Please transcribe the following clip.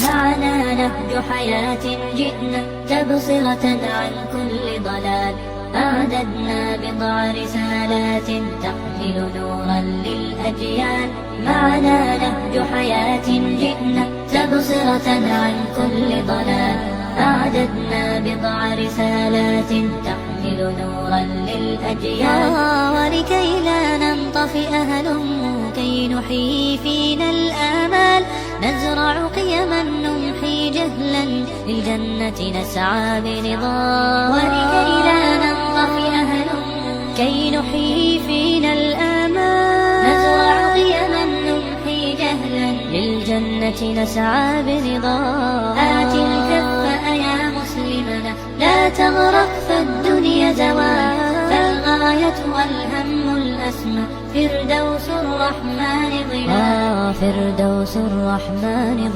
معنا نهج حياة جئنا تبصرة عن كل ضلال. أعددنا بضع رسالات تحمل نورا للأجيال. معنا نهج حياة جئنا تبصرة عن كل ضلال. أعددنا بضع رسالات تحمل نورا للأجيال. ولكي لا ننطفئ هلم كي نحيي فينا الآمال. نزرع قيما نمحي جهلا للجنة نسعى برضا. ولكي لا ننطفئ هلم كي نحيي فينا الآمال. نزرع قيما نمحي جهلا للجنة نسعى برضا. آت الكف يا مسلمنا لا تغرق فالدنيا زوال. فالغاية والهم الأسمى فردوس الرحمن ظلال. فردوس الرحمن ظلال.